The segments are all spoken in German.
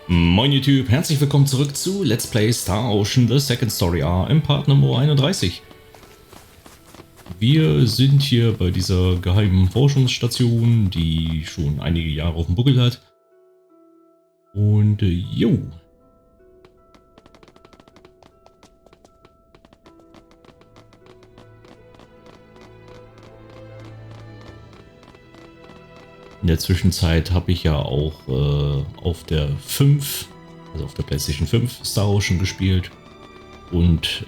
Moin YouTube, herzlich willkommen zurück zu Let's Play Star Ocean The Second Story R im Part Nummer 31. Wir sind hier bei dieser geheimen Forschungsstation, die schon einige Jahre auf dem Buckel hat. Und jo. In der Zwischenzeit habe ich ja auch auf der 5, also auf der PlayStation 5 Star Ocean gespielt und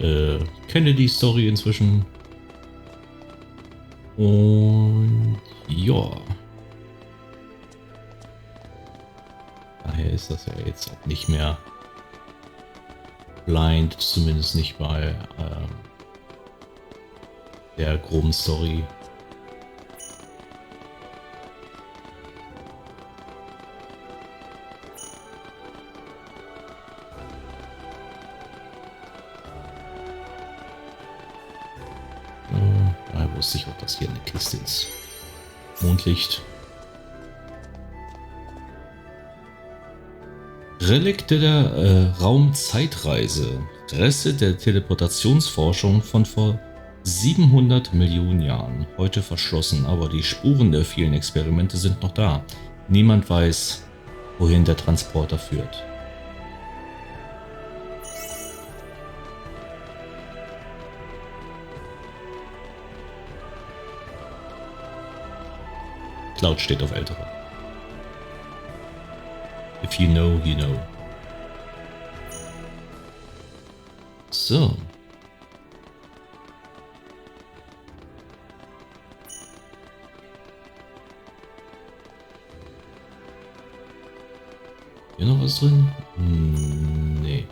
kenne die Story inzwischen. Und ja, daher ist das ja jetzt auch nicht mehr blind, zumindest nicht bei der groben Story. Daher wusste ich auch, dass hier eine Kiste ins Mondlicht. Relikte der Raumzeitreise. Reste der Teleportationsforschung von vor 700 Millionen Jahren. Heute verschlossen, aber die Spuren der vielen Experimente sind noch da. Niemand weiß, wohin der Transporter führt. Cloud steht auf ältere. If you know, you know. So. Hier noch was drin? Nee.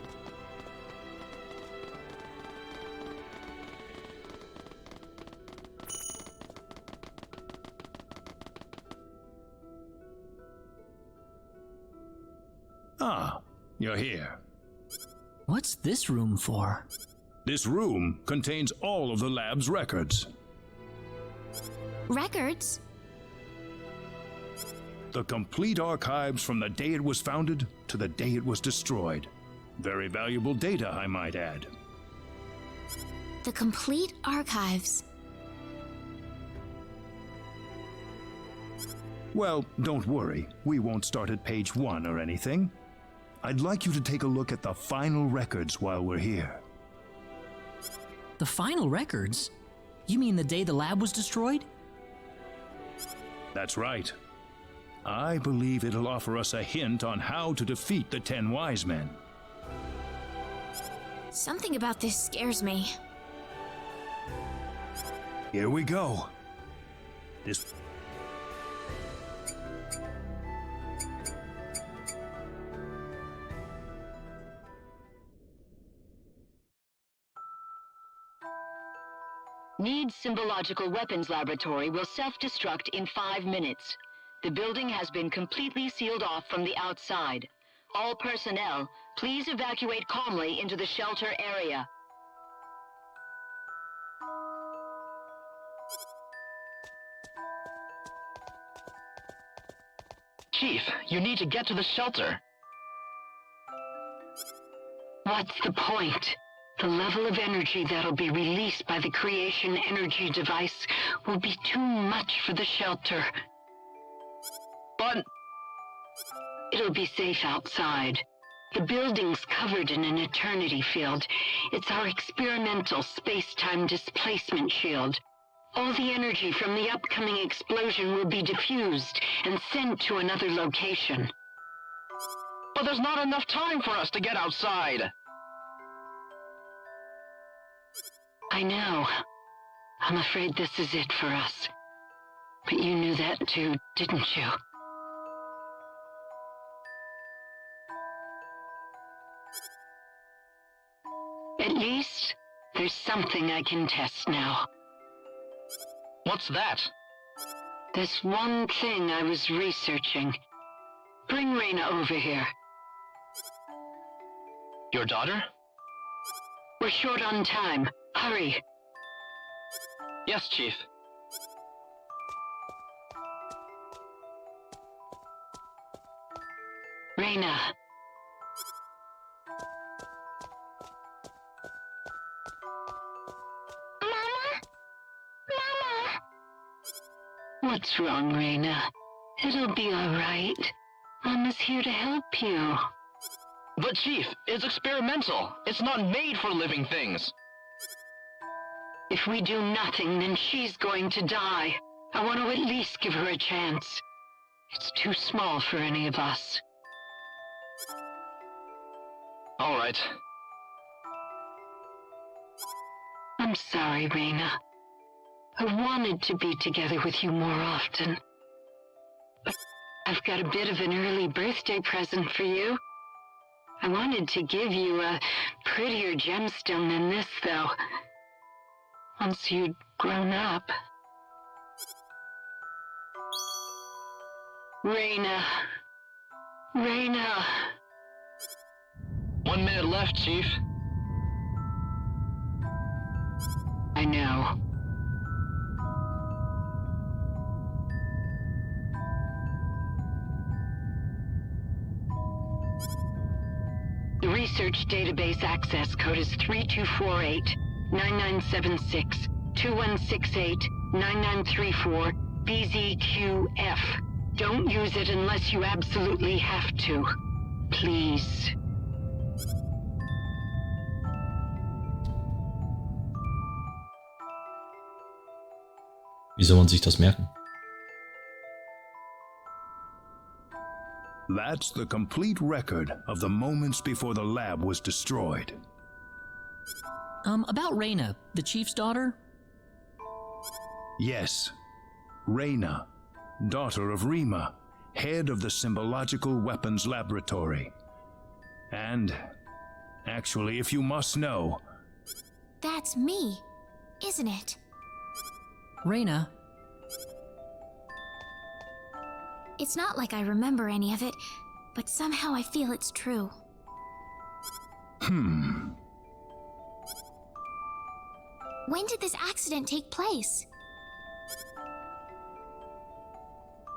Ah, you're here. What's this room for? This room contains all of the lab's records. Records? The complete archives from the day it was founded to the day it was destroyed. Very valuable data, I might add. The complete archives. Well, don't worry. We won't start at page 1 or anything. I'd like you to take a look at the final records while we're here. The final records? You mean the day the lab was destroyed? That's right. I believe it'll offer us a hint on how to defeat the Ten Wisemen. Something about this scares me. Here we go. This... Needs Symbological Weapons Laboratory will self-destruct in 5 minutes. The building has been completely sealed off from the outside. All personnel, please evacuate calmly into the shelter area. Chief, you need to get to the shelter. What's the point? The level of energy that'll be released by the creation energy device will be too much for the shelter. But It'll be safe outside. The building's covered in an eternity field. It's our experimental space-time displacement shield. All the energy from the upcoming explosion will be diffused and sent to another location. there's not enough time for us to get outside. I know. I'm afraid this is it for us. But you knew that too, didn't you? At least, there's something I can test now. What's that? This one thing I was researching. Bring Rena over here. Your daughter? We're short on time. Hurry. Yes, Chief. Rena, What's wrong, Rena? It'll be all right. Mama's here to help you. But Chief, it's experimental. It's not made for living things. If we do nothing, then she's going to die. I want to at least give her a chance. It's too small for any of us. All right. I'm sorry, Rena. I wanted to be together with you more often. But I've got a bit of an early birthday present for you. I wanted to give you a prettier gemstone than this, though. Once you'd grown up. Rena. Rena. 1 minute left, Chief. I know. The research database access code is 3248-9976-2168-9934 BZQF. Don't use it unless you absolutely have to. Please. Wie soll man sich das merken? That's the complete record of the moments before the lab was destroyed. About Rena, the chief's daughter? Yes, Rena, daughter of Rena, head of the Symbological Weapons Laboratory. And, actually, if you must know... That's me, isn't it? Rena, It's not like I remember any of it, but somehow I feel it's true. When did this accident take place?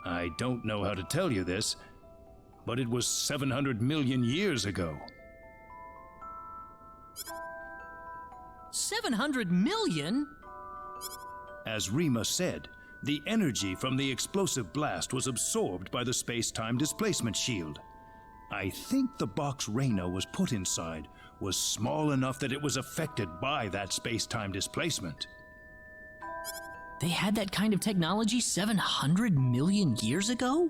I don't know how to tell you this, but it was 700 million years ago. 700 million? As Rena said, the energy from the explosive blast was absorbed by the space-time displacement shield. I think the box Rena was put inside was small enough that it was affected by that space-time displacement. They had that kind of technology 700 million years ago?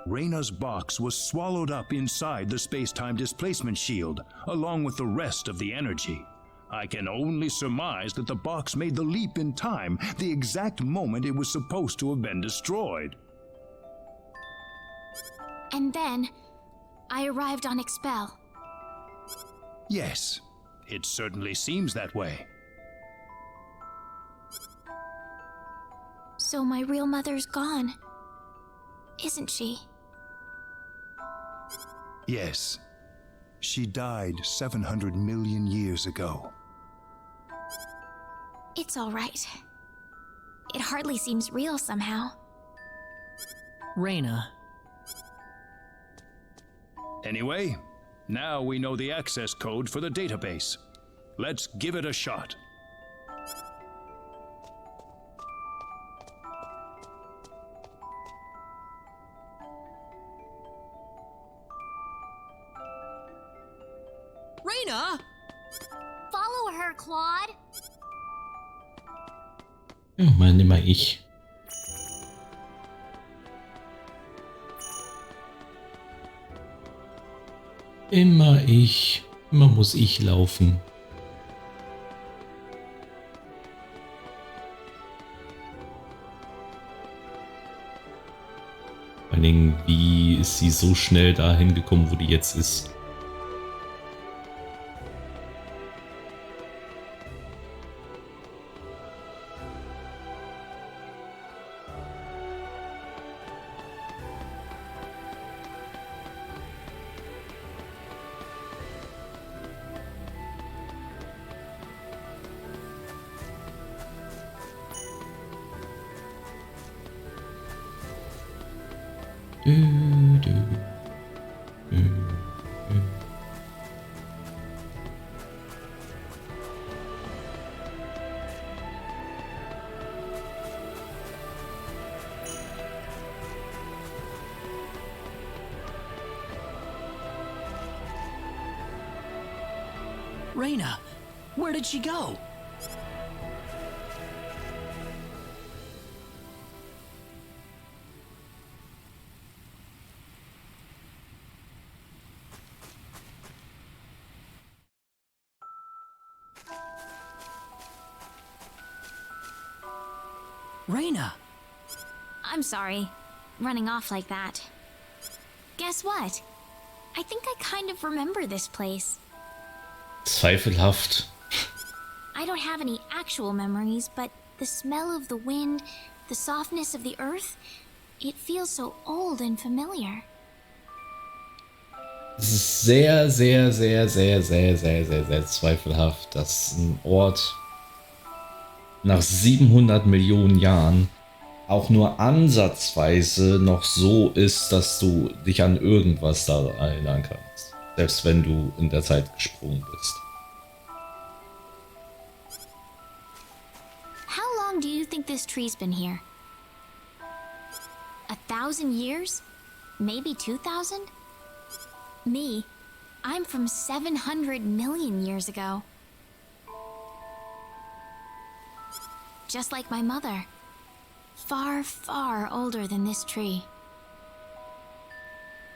Rena's box was swallowed up inside the space-time displacement shield, along with the rest of the energy. I can only surmise that the box made the leap in time the exact moment it was supposed to have been destroyed. And then, I arrived on Expel. Yes, it certainly seems that way. So my real mother's gone, isn't she? Yes, she died 700 million years ago. It's all right. It hardly seems real somehow. Rena. Anyway, now we know the access code for the database. Let's give it a shot. Rena! Follow her, Claude. Ja, mein immer ich. Immer ich. Immer muss ich laufen. Vor allen Dingen, wie ist sie so schnell dahin gekommen, wo die jetzt ist? Rena, where did she go? Rena! I'm sorry, running off like that. Guess what? I think I kind of remember this place. Zweifelhaft. I don't have any actual memories, but the smell of the wind, the softness of the earth, it feels so old and familiar. Es ist sehr, sehr, sehr, sehr, sehr, sehr, sehr, sehr zweifelhaft, dass ein Ort nach 700 Millionen Jahren auch nur ansatzweise noch so ist, dass du dich an irgendwas da erinnern kannst. Selbst wenn du in der Zeit gesprungen bist. How long do you think this tree's been here? 1,000 years? Maybe 2,000? Me, I'm from 700 million years ago. Just like my mother. Far, far older than this tree.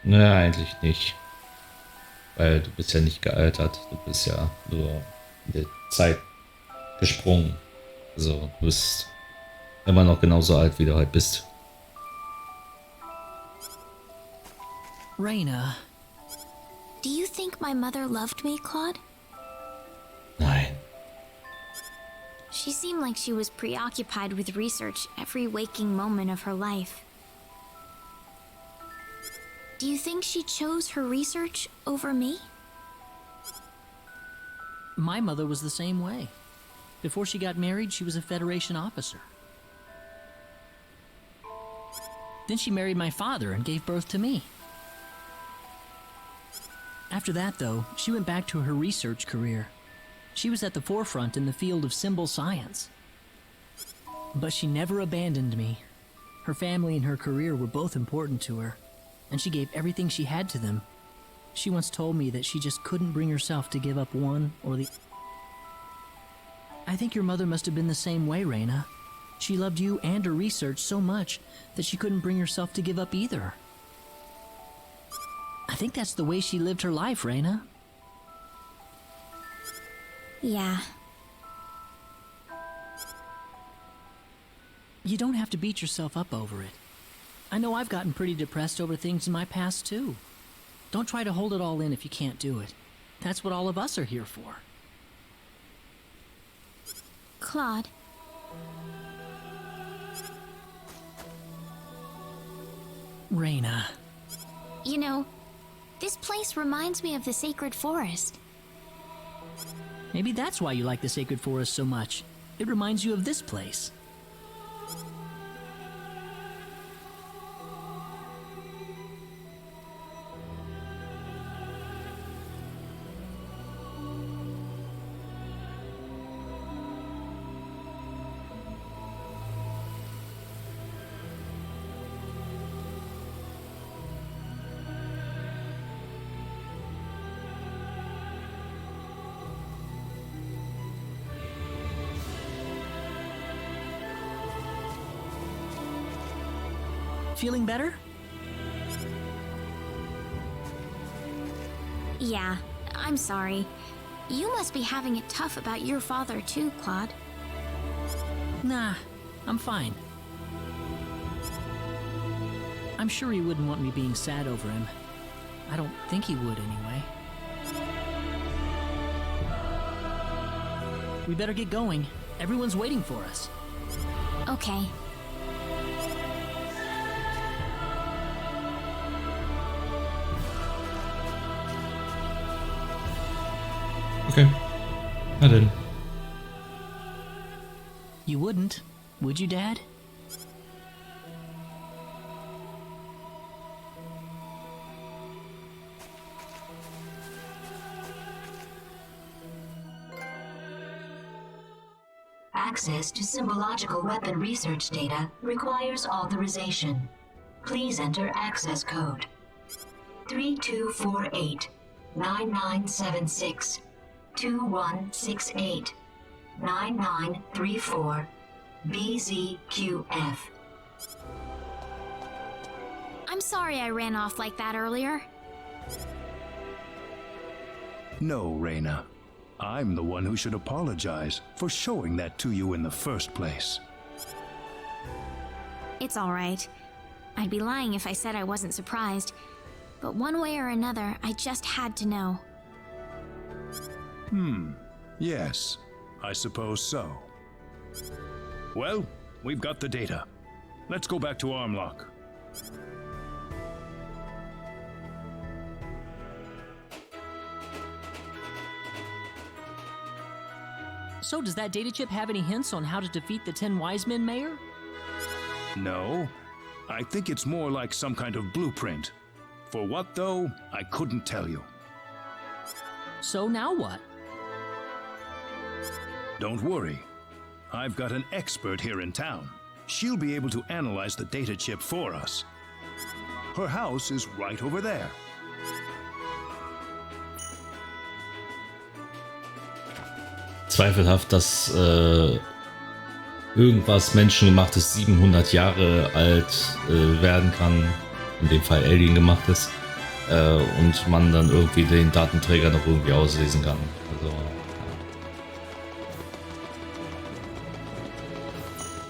Naja, eigentlich nicht. Weil du bist ja nicht gealtert. Du bist ja nur in der Zeit gesprungen. Also du bist immer noch genauso alt, wie du halt bist. Rena. Do you think my mother loved me, Claude? Nein. She seemed like she was preoccupied with research every waking moment of her life. Do you think she chose her research over me? My mother was the same way. Before she got married, she was a Federation officer. Then she married my father and gave birth to me. After that, though, she went back to her research career. She was at the forefront in the field of symbol science. But she never abandoned me. Her family and her career were both important to her, and she gave everything she had to them. She once told me that she just couldn't bring herself to give up one or the... I think your mother must have been the same way, Rena. She loved you and her research so much that she couldn't bring herself to give up either. I think that's the way she lived her life, Rena. Yeah. You don't have to beat yourself up over it. I know I've gotten pretty depressed over things in my past, too. Don't try to hold it all in if you can't do it. That's what all of us are here for. Claude. Rena. You know, this place reminds me of the sacred forest. Maybe that's why you like the sacred forest so much. It reminds you of this place. Feeling better? Yeah, I'm sorry. You must be having it tough about your father too, Claude. Nah, I'm fine. I'm sure he wouldn't want me being sad over him. I don't think he would anyway. We better get going. Everyone's waiting for us. Okay. Okay. Na denn. You wouldn't, would you, Dad? Access to symbological weapon research data requires authorization. Please enter access code 3248-9976. 2168 9934 BZQF. I'm sorry I ran off like that earlier. No, Rena. I'm the one who should apologize for showing that to you in the first place. It's all right. I'd be lying if I said I wasn't surprised. But one way or another, I just had to know. Yes, I suppose so. Well, we've got the data. Let's go back to Armlock. So does that data chip have any hints on how to defeat the 10 Wisemen, Mayor? No, I think it's more like some kind of blueprint. For what, though, I couldn't tell you. So now what? Don't worry. I've got an expert here in town. She'll be able to analyze the data chip for us. Her house is right over there. Zweifelhaft, dass irgendwas Menschengemachtes 700 Jahre alt werden kann, in dem Fall Alien gemachtes, und man dann irgendwie den Datenträger noch irgendwie auslesen kann. Also, ja.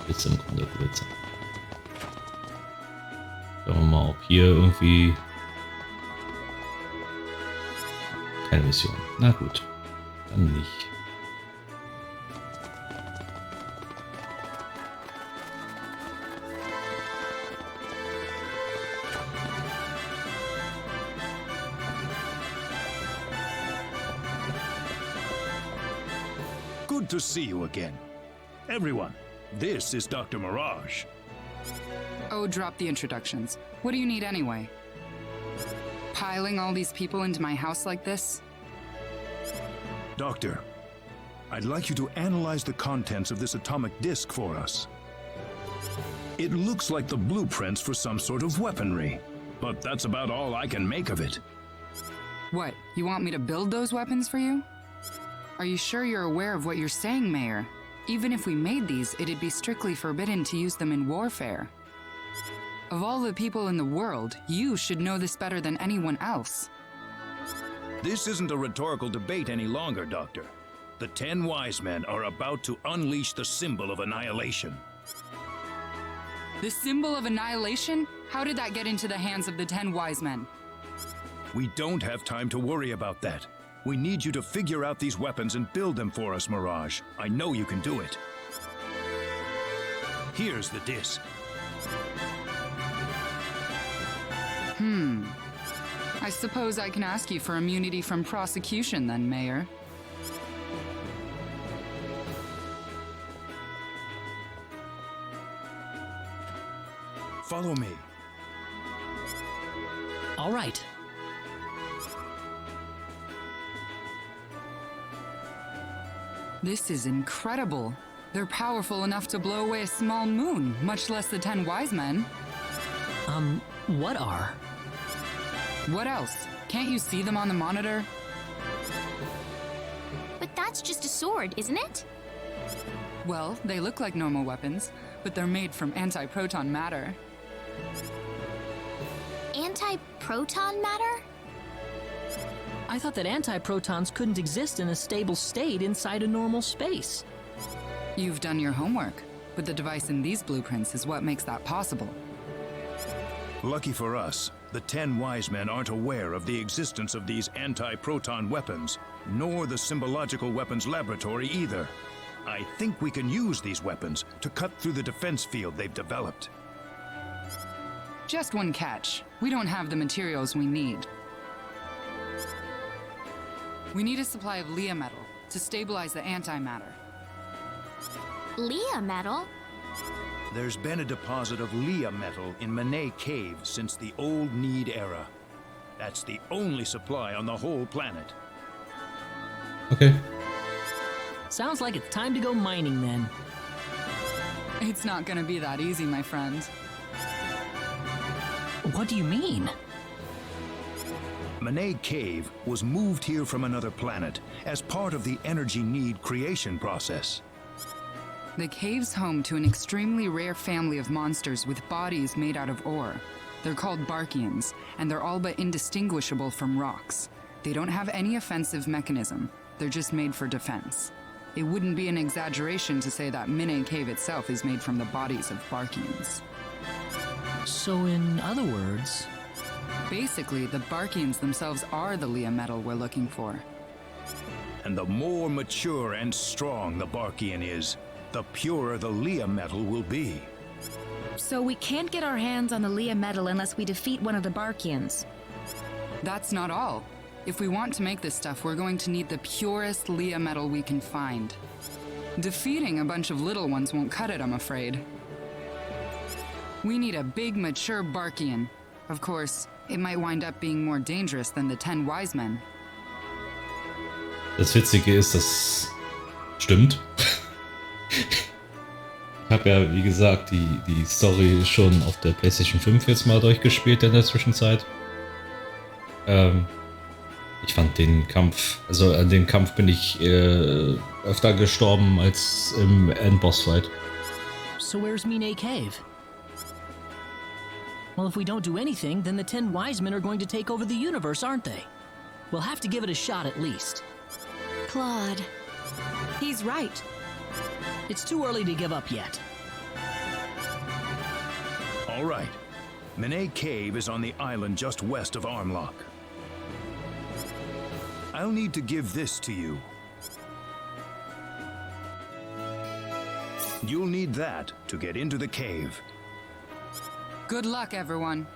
Witze im Grunde, Witze. Schauen wir mal, ob hier irgendwie... Keine Mission. Na gut, dann nicht. Good to see you again. Everyone, this is Dr. Mirage. Oh, drop the introductions. What do you need anyway? Piling all these people into my house like this? Doctor, I'd like you to analyze the contents of this atomic disk for us. It looks like the blueprints for some sort of weaponry, but that's about all I can make of it. What, you want me to build those weapons for you? Are you sure you're aware of what you're saying, Mayor? Even if we made these, it'd be strictly forbidden to use them in warfare. Of all the people in the world, you should know this better than anyone else. This isn't a rhetorical debate any longer, Doctor. The 10 Wisemen are about to unleash the symbol of annihilation. The symbol of annihilation? How did that get into the hands of the 10 Wisemen? We don't have time to worry about that. We need you to figure out these weapons and build them for us, Mirage. I know you can do it. Here's the disc. I suppose I can ask you for immunity from prosecution then, Mayor. Follow me. All right. This is incredible. They're powerful enough to blow away a small moon, much less the 10 Wisemen. What are? What else? Can't you see them on the monitor? But that's just a sword, isn't it? Well, they look like normal weapons, but they're made from anti-proton matter. Anti-proton matter? I thought that antiprotons couldn't exist in a stable state inside a normal space. You've done your homework, but the device in these blueprints is what makes that possible. Lucky for us, the 10 Wisemen aren't aware of the existence of these anti-proton weapons, nor the symbological weapons laboratory either. I think we can use these weapons to cut through the defense field they've developed. Just one catch. We don't have the materials we need. We need a supply of Leah metal to stabilize the antimatter. Leah metal? There's been a deposit of Leah metal in Manet Cave since the Old Need era. That's the only supply on the whole planet. Okay. Sounds like it's time to go mining then. It's not gonna be that easy, my friend. What do you mean? Monet Cave was moved here from another planet as part of the energy need creation process. The cave's home to an extremely rare family of monsters with bodies made out of ore. They're called Barkians, and they're all but indistinguishable from rocks. They don't have any offensive mechanism. They're just made for defense. It wouldn't be an exaggeration to say that Monet Cave itself is made from the bodies of Barkians. So in other words... Basically, the Barkians themselves are the Leah metal we're looking for. And the more mature and strong the Barkian is, the purer the Leah metal will be. So we can't get our hands on the Leah metal unless we defeat one of the Barkians. That's not all. If we want to make this stuff, we're going to need the purest Leah metal we can find. Defeating a bunch of little ones won't cut it, I'm afraid. We need a big, mature Barkian. Of course, it might wind up being more dangerous than the Ten Wisemen. Das Witzige ist, das stimmt. Ich habe ja, wie gesagt, die Story schon auf der PlayStation 5 jetzt mal durchgespielt in der Zwischenzeit. Ich fand den Kampf, also an dem Kampf bin ich öfter gestorben als im Endboss-Fight. So where's Monet Cave? Well, if we don't do anything, then the Ten Wisemen are going to take over the universe, aren't they? We'll have to give it a shot at least. Claude. He's right. It's too early to give up yet. All right. Monet Cave is on the island just west of Armlock. I'll need to give this to you. You'll need that to get into the cave. Good luck, everyone.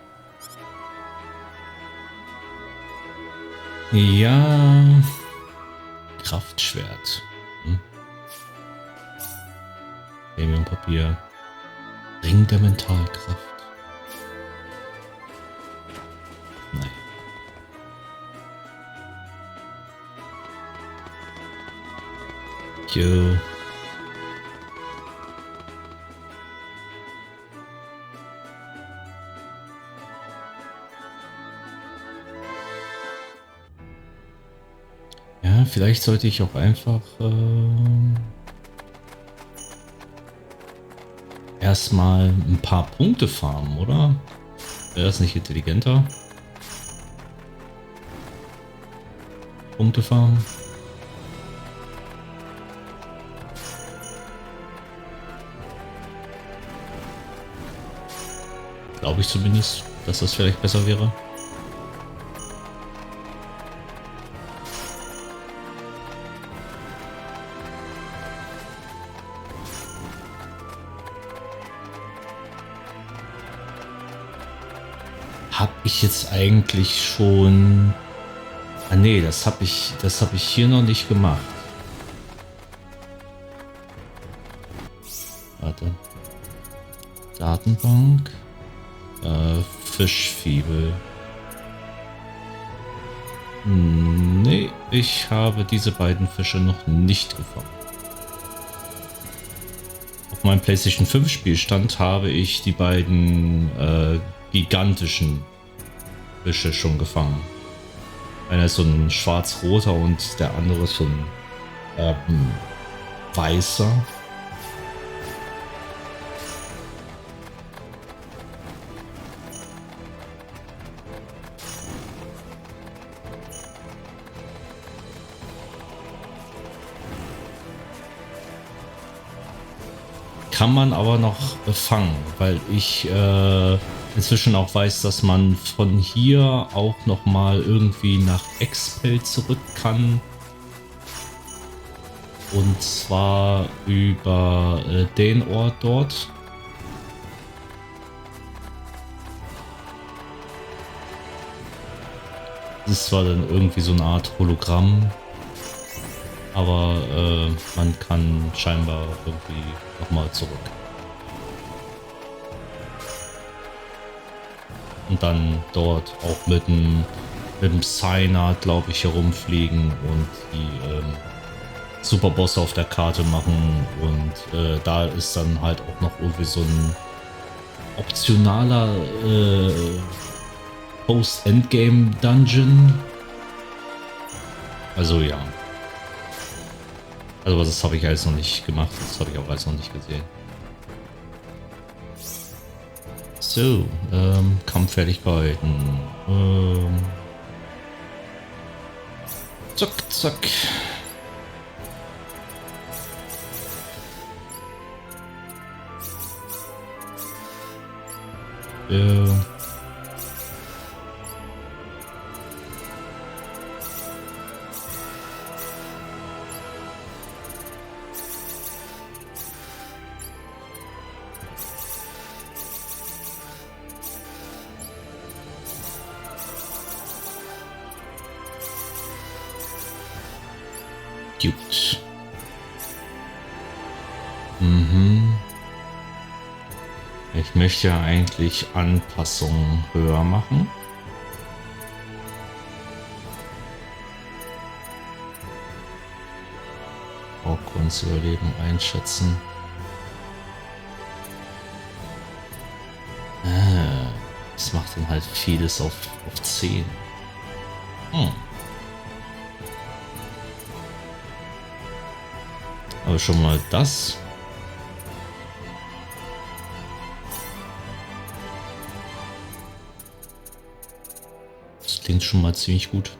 Ja. Kraftschwert. Premium-Papier. Ring der Mentalkraft. Nein. Jo. Ja, vielleicht sollte ich auch einfach erstmal ein paar Punkte farmen, oder? Wäre das nicht intelligenter? Punkte farmen. Glaube ich zumindest, dass das vielleicht besser wäre. Hab ich jetzt eigentlich schon... Ah nee, das hab ich hier noch nicht gemacht. Warte. Datenbank. Fischfibel. Nee, ich habe diese beiden Fische noch nicht gefangen. Auf meinem PlayStation 5 Spielstand habe ich die beiden gigantischen Fische schon gefangen. Einer ist so ein schwarz-roter und der andere ist so ein weißer. Kann man aber noch fangen, weil ich inzwischen auch weiß, dass man von hier auch noch mal irgendwie nach Expel zurück kann. Und zwar über den Ort dort. Das ist zwar dann irgendwie so eine Art Hologramm, aber man kann scheinbar irgendwie nochmal zurück. Und dann dort auch mit dem Cyanat, glaube ich, herumfliegen und die Superbosse auf der Karte machen. Und da ist dann halt auch noch irgendwie so ein optionaler Post-Endgame-Dungeon. Also ja. Also das habe ich alles noch nicht gemacht. Das habe ich auch alles noch nicht gesehen. So, Kampffertigkeiten. Zack, zack. Gut. Ich möchte ja eigentlich Anpassungen höher machen. Auch Kunstüberleben einschätzen. Das macht dann halt vieles auf 10. Aber schon mal das. Das klingt schon mal ziemlich gut.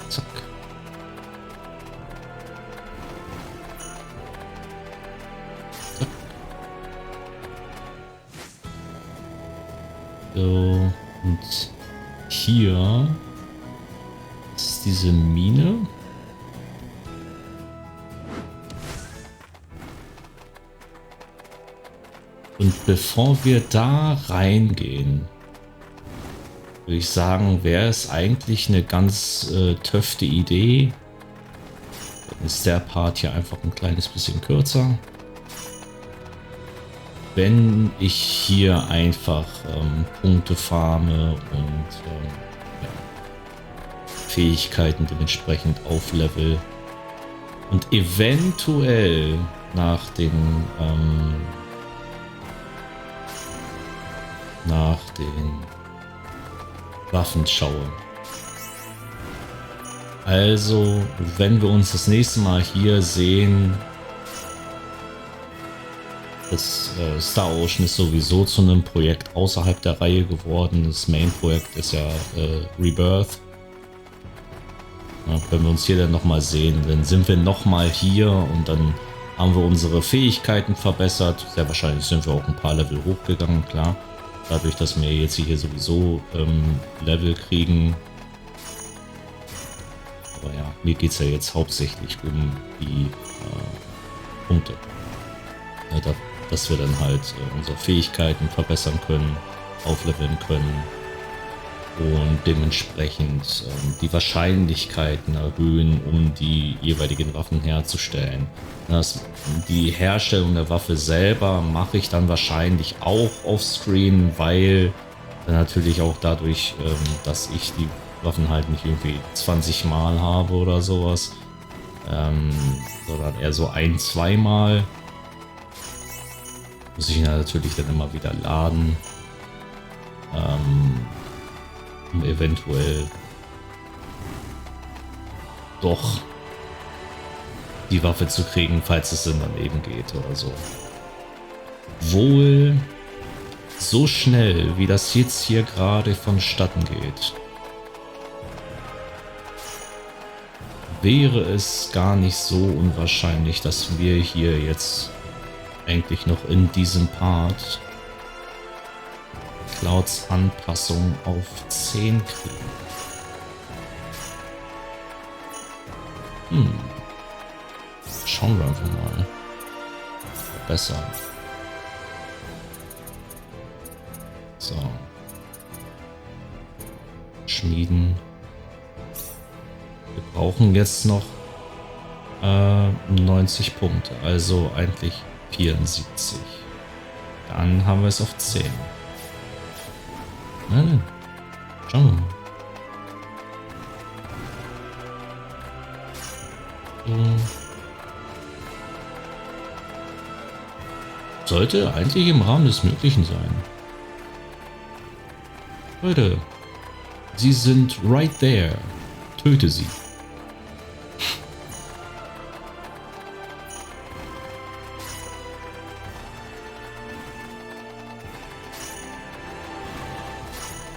Zack. So, und hier ist diese Mine. Und bevor wir da reingehen, würde ich sagen, wäre es eigentlich eine ganz töfte Idee. Dann ist der Part hier einfach ein kleines bisschen kürzer. Wenn ich hier einfach Punkte farme und ja, Fähigkeiten dementsprechend auflevel und eventuell nach den Waffen schaue. Also, wenn wir uns das nächste Mal hier sehen, das Star Ocean ist sowieso zu einem Projekt außerhalb der Reihe geworden. Das Main-Projekt ist ja Rebirth. Ja, wenn wir uns hier dann nochmal sehen, dann sind wir nochmal hier und dann haben wir unsere Fähigkeiten verbessert. Sehr wahrscheinlich sind wir auch ein paar Level hochgegangen, klar. Dadurch, dass wir jetzt hier sowieso Level kriegen. Aber ja, mir geht es ja jetzt hauptsächlich um die Punkte. Ja, dass wir dann halt unsere Fähigkeiten verbessern können, aufleveln können und dementsprechend die Wahrscheinlichkeiten erhöhen, um die jeweiligen Waffen herzustellen. Die Herstellung der Waffe selber mache ich dann wahrscheinlich auch offscreen, weil dann natürlich auch dadurch, dass ich die Waffen halt nicht irgendwie 20 Mal habe oder sowas, sondern eher so 1-2 Mal. Muss ich natürlich dann immer wieder laden, um eventuell doch die Waffe zu kriegen, falls es dann eben geht oder so. Wohl so schnell, wie das jetzt hier gerade vonstatten geht, wäre es gar nicht so unwahrscheinlich, dass wir hier jetzt eigentlich noch in diesem Part Clouds Anpassung auf 10 kriegen. Schauen wir einfach mal. Besser. So. Schmieden. Wir brauchen jetzt noch 90 Punkte, also eigentlich 74. Dann haben wir es auf 10. Na dann. Schauen wir mal. Sollte eigentlich im Rahmen des Möglichen sein. Leute, sie sind right there. Töte sie.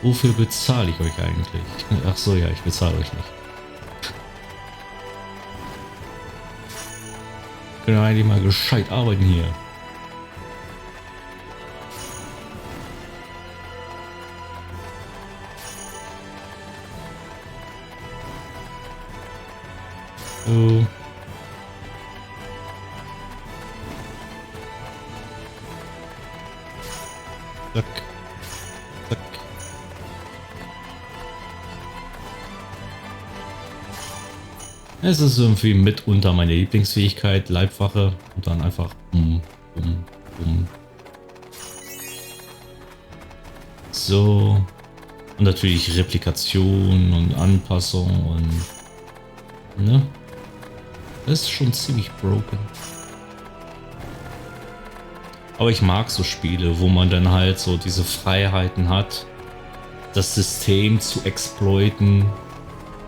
Wofür bezahle ich euch eigentlich? Ach so, ja, ich bezahle euch nicht. Können wir eigentlich mal gescheit arbeiten hier. So. Zack. Zack. Es ist irgendwie mitunter meine Lieblingsfähigkeit, Leibwache, und dann einfach so. Und natürlich Replikation und Anpassung und ne? Das ist schon ziemlich broken. Aber ich mag so Spiele, wo man dann halt so diese Freiheiten hat, das System zu exploiten.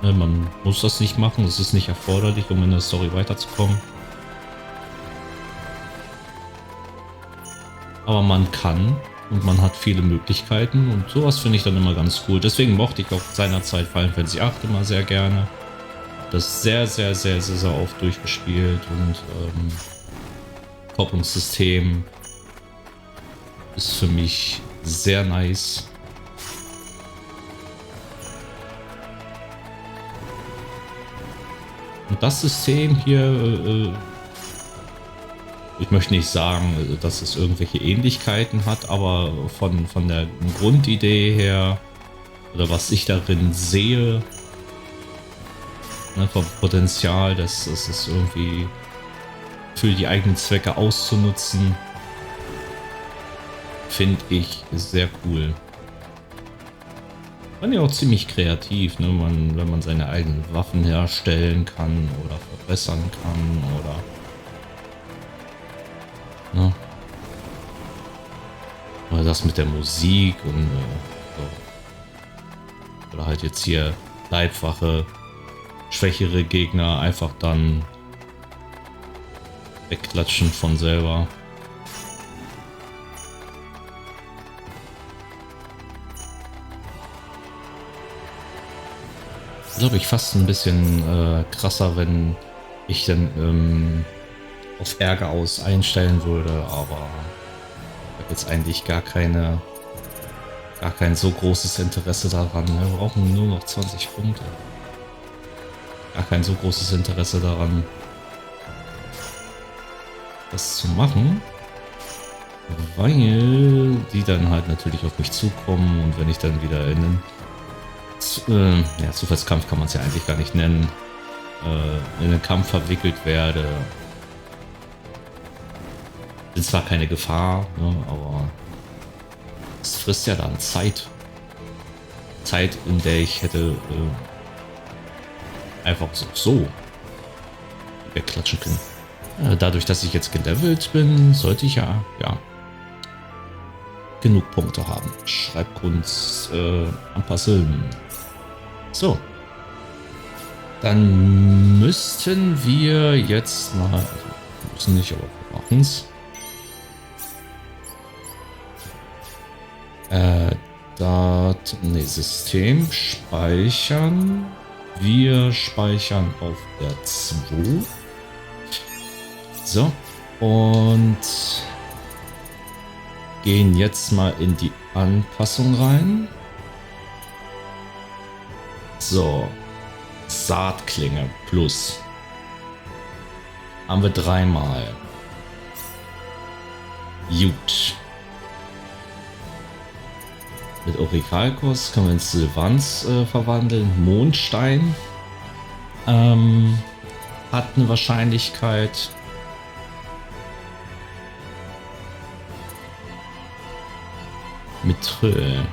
Ne, man muss das nicht machen, das ist nicht erforderlich, um in der Story weiterzukommen. Aber man kann und man hat viele Möglichkeiten und sowas finde ich dann immer ganz cool. Deswegen mochte ich auch seinerzeit Final Fantasy 8 immer sehr gerne. Das sehr oft durchgespielt und Kopplungssystem ist für mich sehr nice. Und das System hier, ich möchte nicht sagen, dass es irgendwelche Ähnlichkeiten hat, aber von der Grundidee her oder was ich darin sehe, vom Potenzial, dass es irgendwie für die eigenen Zwecke auszunutzen, finde ich sehr cool. Man ja auch ziemlich kreativ, ne? Wenn man seine eigenen Waffen herstellen kann oder verbessern kann oder ne? Oder das mit der Musik und so. Oder halt jetzt hier Leibwache. Schwächere Gegner einfach dann wegklatschen von selber. Glaube ich fast ein bisschen krasser, wenn ich dann auf Ärger aus einstellen würde, aber ich habe jetzt eigentlich gar kein so großes Interesse daran. Wir brauchen nur noch 20 Punkte. Gar kein so großes Interesse daran, das zu machen, weil die dann halt natürlich auf mich zukommen und wenn ich dann wieder in einen Zufallskampf kann man es ja eigentlich gar nicht nennen, in einen Kampf verwickelt werde, sind zwar keine Gefahr, ne, aber es frisst ja dann Zeit, in der ich hätte einfach so wegklatschen können. Dadurch, dass ich jetzt gelevelt bin, sollte ich ja genug Punkte haben. Schreibkunst anpassen. So. Dann müssten wir jetzt mal, also müssen nicht, aber wir machen es. System speichern. Wir speichern auf der 2. So, und gehen jetzt mal in die Anpassung rein. So, Saatklinge plus. Haben wir 3-mal. Gut. Mit Orikalkos können wir in Sylvans verwandeln. Mondstein hat eine Wahrscheinlichkeit. Mithril.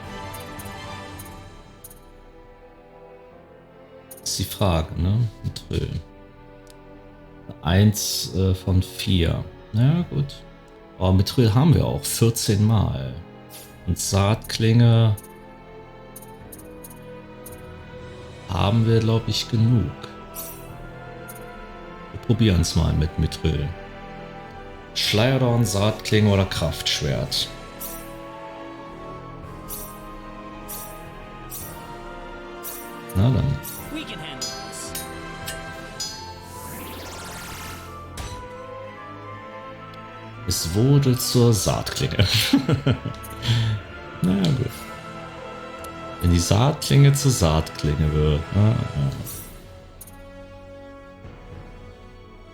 Das ist die Frage, ne? Mithril. 1 von 4. Na gut. Aber Mithril haben wir auch 14 Mal. Und Saatklinge haben wir, glaube ich, genug. Wir probieren es mal mit Mithril. Schleierdorn, Saatklinge oder Kraftschwert. Na dann. Es wurde zur Saatklinge. Na ja, gut. Wenn die Saatklinge zur Saatklinge wird.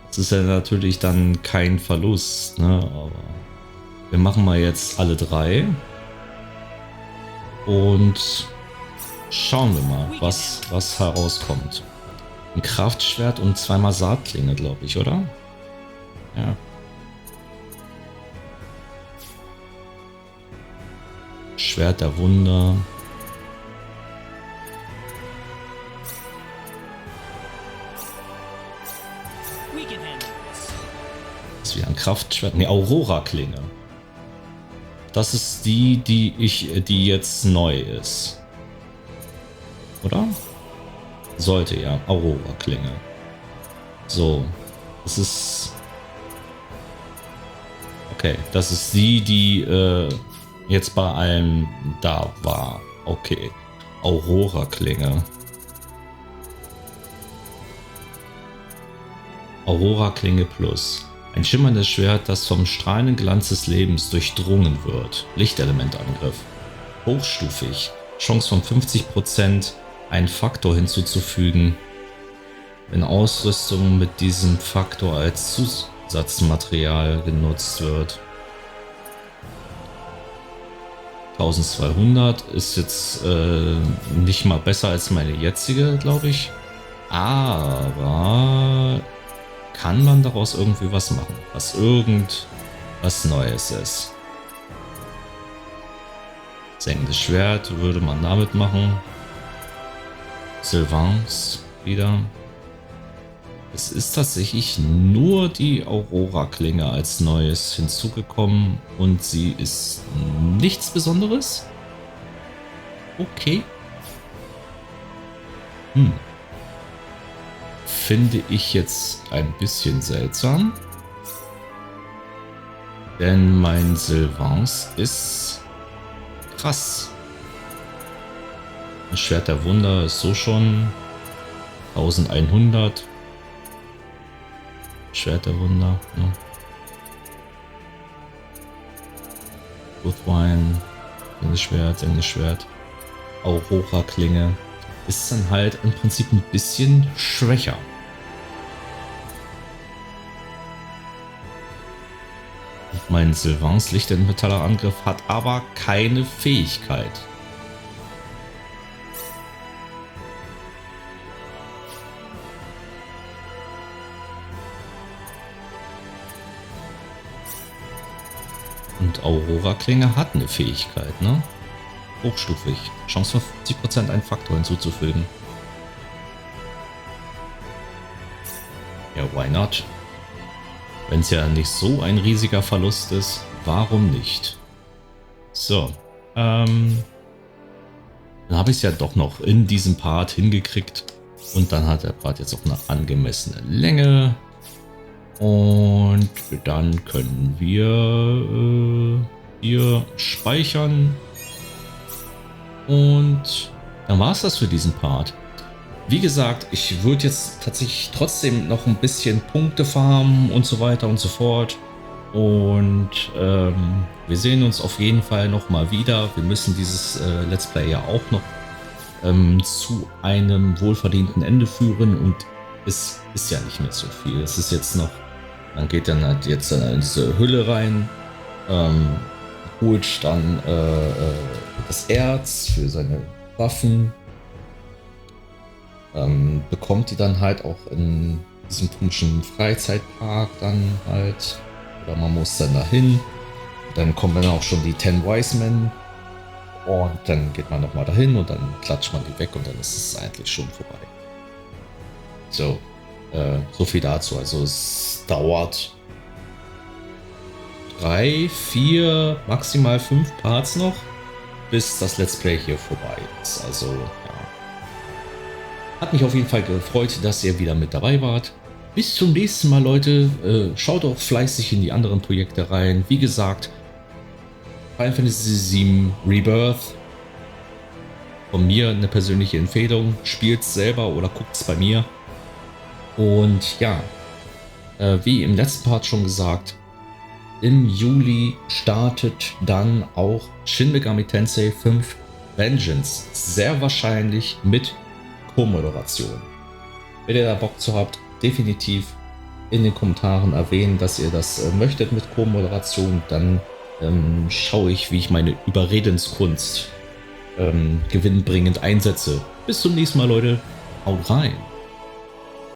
Das ist ja natürlich dann kein Verlust, ne? Aber wir machen mal jetzt alle 3. Und schauen wir mal, was herauskommt. Ein Kraftschwert und 2-mal Saatklinge, glaube ich, oder? Ja. Schwert der Wunder. Das ist wie ein Kraftschwert. Ne, Aurora-Klinge. Das ist die jetzt neu ist. Oder? Sollte ja. Aurora-Klinge. So. Das ist... Okay, das ist die jetzt bei allem da war. Okay. Aurora-Klinge. Aurora-Klinge Plus. Ein schimmerndes Schwert, das vom strahlenden Glanz des Lebens durchdrungen wird. Lichtelementangriff. Hochstufig. Chance von 50%, einen Faktor hinzuzufügen, wenn Ausrüstung mit diesem Faktor als Zusatzmaterial genutzt wird. 1200 ist jetzt nicht mal besser als meine jetzige, glaube ich. Aber kann man daraus irgendwie was machen, was irgendwas Neues ist. Senkendes Schwert würde man damit machen. Sylvans wieder. Es ist tatsächlich nur die Aurora-Klinge als Neues hinzugekommen und sie ist nichts Besonderes. Okay. Finde ich jetzt ein bisschen seltsam. Denn mein Sylvans ist krass. Das Schwert der Wunder ist so schon 1100. Schwert der Wunder. Ne? Woodwine. Sendes Schwert. Aurora-Klinge. Ist dann halt im Prinzip ein bisschen schwächer. Und mein Sylvans Licht- und Metallangriff hat aber keine Fähigkeit. Und Aurora-Klinge hat eine Fähigkeit, ne? Hochstufig. Chance von 50% einen Faktor hinzuzufügen. Ja, why not? Wenn es ja nicht so ein riesiger Verlust ist, warum nicht? So, dann habe ich es ja doch noch in diesem Part hingekriegt. Und dann hat der Part jetzt auch eine angemessene Länge. Und dann können wir hier speichern. Und dann war es das für diesen Part. Wie gesagt, ich würde jetzt tatsächlich trotzdem noch ein bisschen Punkte farmen und so weiter und so fort. Und wir sehen uns auf jeden Fall nochmal wieder. Wir müssen dieses Let's Play ja auch noch zu einem wohlverdienten Ende führen. Und es ist ja nicht mehr so viel. Es ist jetzt noch, man geht dann halt jetzt in diese Hülle rein, holt dann das Erz für seine Waffen, bekommt die dann halt auch in diesem komischen Freizeitpark dann halt, oder man muss dann dahin. Dann kommen dann auch schon die Ten Wisemen und dann geht man nochmal dahin und dann klatscht man die weg und dann ist es eigentlich schon vorbei. So, So viel dazu. Also es dauert 3, 4, maximal 5 Parts noch, bis das Let's Play hier vorbei ist. Also ja. Hat mich auf jeden Fall gefreut, dass ihr wieder mit dabei wart. Bis zum nächsten Mal, Leute. Schaut auch fleißig in die anderen Projekte rein. Wie gesagt, Final Fantasy VII Rebirth. Von mir eine persönliche Empfehlung. Spielt es selber oder guckt es bei mir. Und ja, wie im letzten Part schon gesagt, im Juli startet dann auch Shin Megami Tensei 5 Vengeance. Sehr wahrscheinlich mit Co-Moderation. Wenn ihr da Bock zu habt, definitiv in den Kommentaren erwähnen, dass ihr das möchtet mit Co-Moderation. Dann schaue ich, wie ich meine Überredenskunst gewinnbringend einsetze. Bis zum nächsten Mal, Leute. Haut rein.